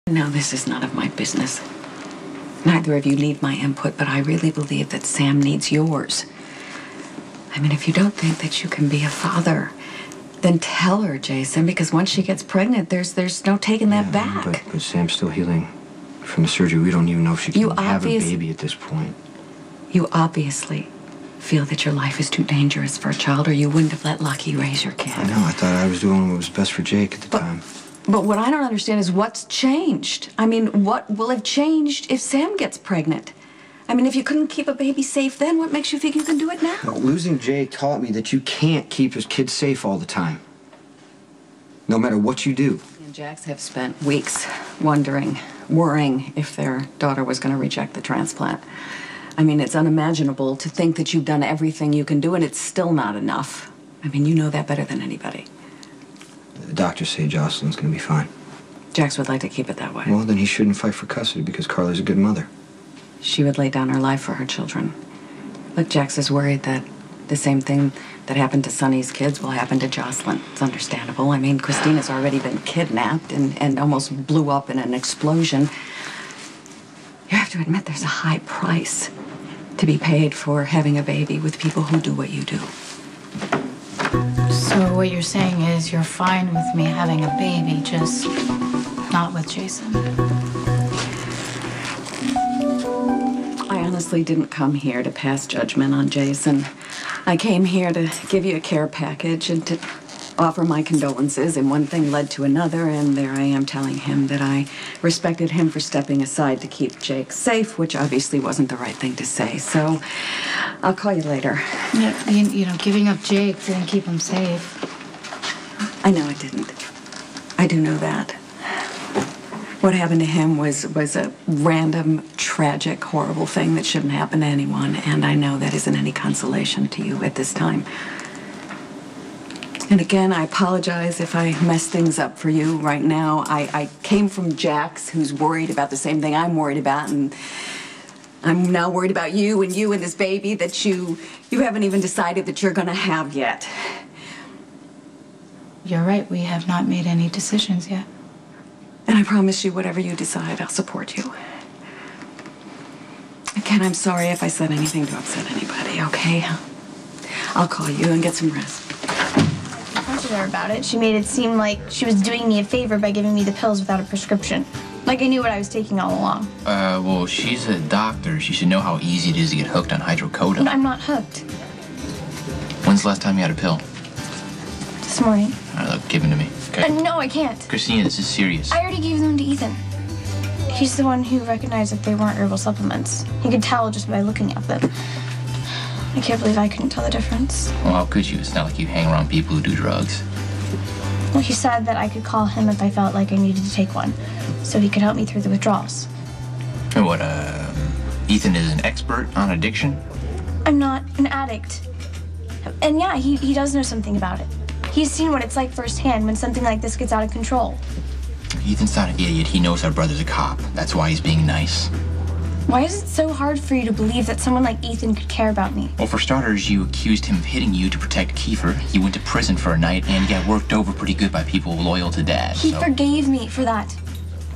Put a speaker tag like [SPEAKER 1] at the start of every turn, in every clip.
[SPEAKER 1] No, this is none of my business. Neither of you need my input, but I really believe that Sam needs yours. I mean, if you don't think that you can be a father, then tell her, Jason, because once she gets pregnant, there's no taking that back.
[SPEAKER 2] But Sam's still healing from the surgery. We don't even know if she can have a baby at this point.
[SPEAKER 1] You obviously feel that your life is too dangerous for a child, or you wouldn't have let Lucky raise your kid.
[SPEAKER 2] I know. I thought I was doing what was best for Jake at the time.
[SPEAKER 1] But what I don't understand is what's changed. I mean, what will have changed if Sam gets pregnant? I mean, if you couldn't keep a baby safe then, what makes you think you can do it now?
[SPEAKER 2] No, losing Jake taught me that you can't keep his kids safe all the time. No matter what you do.
[SPEAKER 1] And Jax have spent weeks wondering, worrying if their daughter was going to reject the transplant. I mean, it's unimaginable to think that you've done everything you can do and it's still not enough. I mean, you know that better than anybody.
[SPEAKER 2] The doctors say Jocelyn's going to be fine.
[SPEAKER 1] Jax would like to keep it that way.
[SPEAKER 2] Well, then he shouldn't fight for custody because Carla's a good mother.
[SPEAKER 1] She would lay down her life for her children. Look, Jax is worried that the same thing that happened to Sonny's kids will happen to Jocelyn. It's understandable. I mean, Kristina's already been kidnapped and almost blew up in an explosion. You have to admit there's a high price to be paid for having a baby with people who do what you do.
[SPEAKER 3] So what you're saying is you're fine with me having a baby, just not with Jason.
[SPEAKER 1] I honestly didn't come here to pass judgment on Jason. I came here to give you a care package and to offer my condolences, and one thing led to another, and there I am telling him that I respected him for stepping aside to keep Jake safe, which obviously wasn't the right thing to say. So I'll call you later.
[SPEAKER 3] You know, giving up Jake didn't keep him safe.
[SPEAKER 1] I know it didn't. I do know that. What happened to him was a random, tragic, horrible thing that shouldn't happen to anyone, and I know that isn't any consolation to you at this time. And again, I apologize if I mess things up for you right now. I came from Jax, who's worried about the same thing I'm worried about, and I'm now worried about you and this baby that you haven't even decided that you're gonna have yet.
[SPEAKER 3] You're right, we have not made any decisions yet.
[SPEAKER 1] And I promise you, whatever you decide, I'll support you. Again, I'm sorry if I said anything to upset anybody, okay? I'll call you and get some rest.
[SPEAKER 4] I confronted her about it. She made it seem like she was doing me a favor by giving me the pills without a prescription. Like I knew what I was taking all along.
[SPEAKER 5] Well, she's a doctor. She should know how easy it is to get hooked on hydrocodone.
[SPEAKER 4] No, I'm not hooked.
[SPEAKER 5] When's the last time you had a pill?
[SPEAKER 4] This morning.
[SPEAKER 5] All right, look, give them to me, okay?
[SPEAKER 4] No, I can't.
[SPEAKER 5] Kristina, this is serious.
[SPEAKER 4] I already gave them to Ethan. He's the one who recognized that they weren't herbal supplements. He could tell just by looking at them. I can't believe I couldn't tell the difference.
[SPEAKER 5] Well, how could you? It's not like you hang around people who do drugs.
[SPEAKER 4] Well, he said that I could call him if I felt like I needed to take one, so he could help me through the withdrawals.
[SPEAKER 5] And what, Ethan is an expert on addiction?
[SPEAKER 4] I'm not an addict. And yeah, he does know something about it. He's seen what it's like firsthand when something like this gets out of control.
[SPEAKER 5] Ethan's not an idiot. He knows our brother's a cop. That's why he's being nice.
[SPEAKER 4] Why is it so hard for you to believe that someone like Ethan could care about me?
[SPEAKER 5] Well, for starters, you accused him of hitting you to protect Kiefer. He went to prison for a night, and he got worked over pretty good by people loyal to Dad.
[SPEAKER 4] He forgave me for that.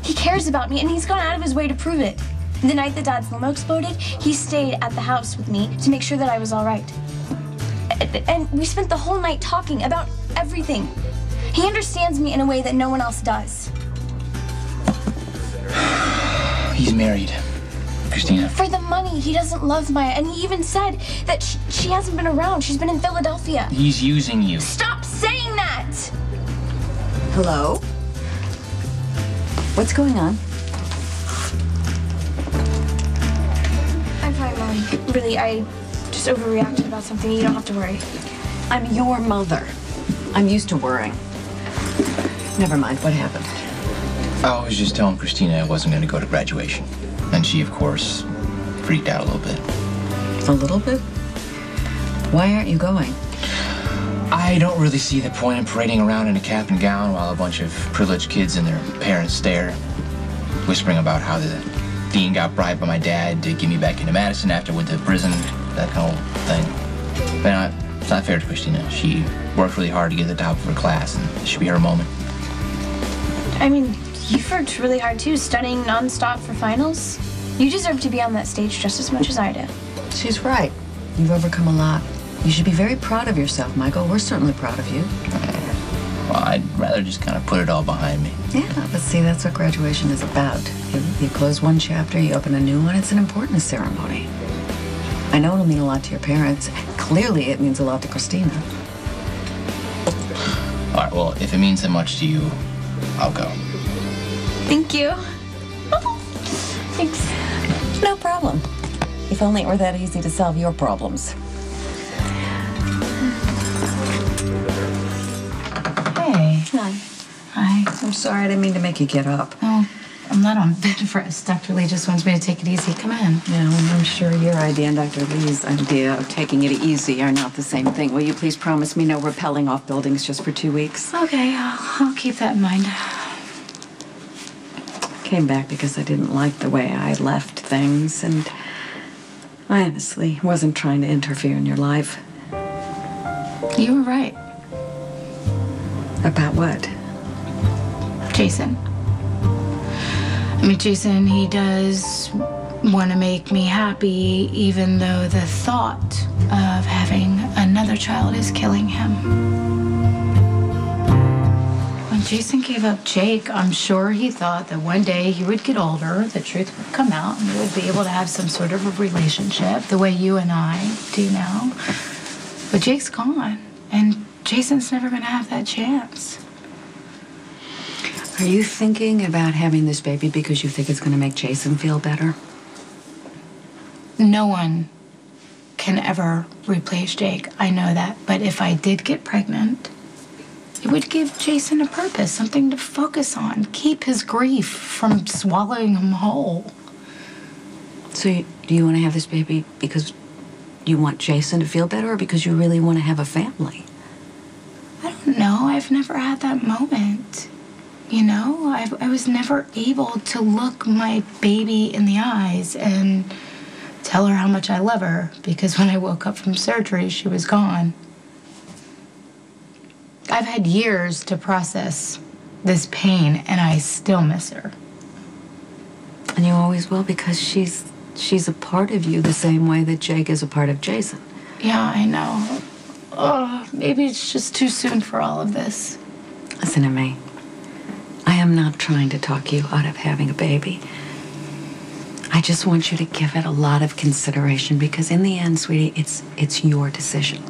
[SPEAKER 4] He cares about me, and he's gone out of his way to prove it. The night that Dad's limo exploded, he stayed at the house with me to make sure that I was all right. And we spent the whole night talking about everything. He understands me in a way that no one else does.
[SPEAKER 5] He's married. Kristina.
[SPEAKER 4] For the money, he doesn't love Maya, and he even said that she hasn't been around. She's been in Philadelphia.
[SPEAKER 5] He's using you.
[SPEAKER 4] Stop saying that!
[SPEAKER 1] Hello? What's going on?
[SPEAKER 4] I'm fine, Mom. Really, I just overreacted about something. You don't have to worry.
[SPEAKER 1] I'm your mother. I'm used to worrying. Never mind, what happened?
[SPEAKER 5] I was just telling Kristina I wasn't going to go to graduation. And she, of course, freaked out a little bit.
[SPEAKER 1] A little bit? Why aren't you going?
[SPEAKER 5] I don't really see the point in parading around in a cap and gown while a bunch of privileged kids and their parents stare, whispering about how the dean got bribed by my dad to get me back into Madison after I went to prison, that kind of thing. But it's not fair to Kristina. She worked really hard to get to the top of her class, and it should be her moment.
[SPEAKER 4] I mean, You've worked really hard too, studying nonstop for finals. You deserve to be on that stage just as much as I do.
[SPEAKER 1] She's right. You've overcome a lot. You should be very proud of yourself, Michael. We're certainly proud of you.
[SPEAKER 5] Well, I'd rather just kind of put it all behind me.
[SPEAKER 1] Yeah, but see, that's what graduation is about. You close one chapter, you open a new one. It's an important ceremony. I know it'll mean a lot to your parents. Clearly, it means a lot to Kristina.
[SPEAKER 5] All right, well, if it means that much to you, I'll go.
[SPEAKER 4] Thank you. Thanks.
[SPEAKER 1] No problem. If only it were that easy to solve your problems.
[SPEAKER 3] Hey.
[SPEAKER 1] Hi.
[SPEAKER 3] Hi.
[SPEAKER 1] I'm sorry, I didn't mean to make you get up.
[SPEAKER 3] Oh, I'm not on bed rest. Dr. Lee just wants me to take it easy. Come in.
[SPEAKER 1] Yeah, well, I'm sure your idea and Dr. Lee's idea of taking it easy are not the same thing. Will you please promise me no rappelling off buildings just for 2 weeks?
[SPEAKER 3] Okay, I'll keep that in mind.
[SPEAKER 1] Came back because I didn't like the way I left things, and I honestly wasn't trying to interfere in your life.
[SPEAKER 3] You were right.
[SPEAKER 1] About what?
[SPEAKER 3] Jason. I mean, Jason, he does want to make me happy, even though the thought of having another child is killing him. When Jason gave up Jake, I'm sure he thought that one day he would get older, the truth would come out, and we would be able to have some sort of a relationship the way you and I do now. But Jake's gone, and Jason's never going to have that chance.
[SPEAKER 1] Are you thinking about having this baby because you think it's going to make Jason feel better?
[SPEAKER 3] No one can ever replace Jake. I know that. But if I did get pregnant, it would give Jason a purpose, something to focus on, keep his grief from swallowing him whole.
[SPEAKER 1] So do you want to have this baby because you want Jason to feel better or because you really want to have a family?
[SPEAKER 3] I don't know. I've never had that moment. You know, I was never able to look my baby in the eyes and tell her how much I love her, because when I woke up from surgery, she was gone. I've had years to process this pain, and I still miss her.
[SPEAKER 1] And you always will, because she's a part of you the same way that Jake is a part of Jason.
[SPEAKER 3] Yeah, I know. Oh, maybe it's just too soon for all of this.
[SPEAKER 1] Listen to me. I am not trying to talk you out of having a baby. I just want you to give it a lot of consideration, because in the end, sweetie, it's your decision.